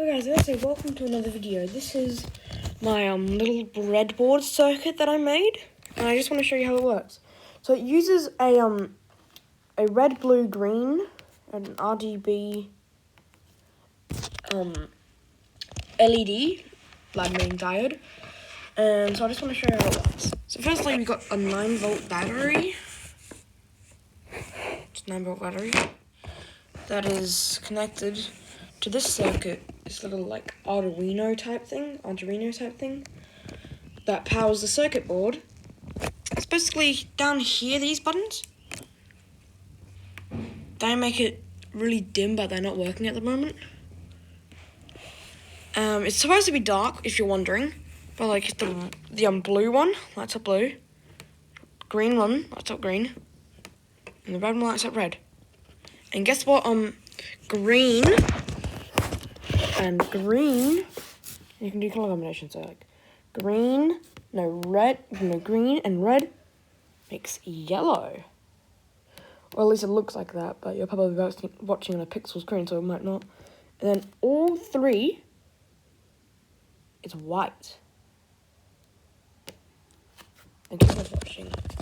Hey guys, let's say welcome to another video. This is my little breadboard circuit that I made, and I just want to show you how it works. So it uses a red, blue, green, and an RGB LED light emitting diode. And so I just want to show you how it works. So firstly, we've got a 9-volt battery. It's a 9-volt battery that is connected to this circuit, this little like Arduino type thing that powers the circuit board. It's basically down here, these buttons. They make it really dim, but they're not working at the moment. It's supposed to be dark, if you're wondering, but like the blue one lights up blue, green one lights up green, and the red one lights up red. And guess what? Green and green, you can do color combinations. So like green and red makes yellow. Or at least it looks like that, but you're probably watching on a pixel screen, so it might not. And then all three is white. Thank you for watching.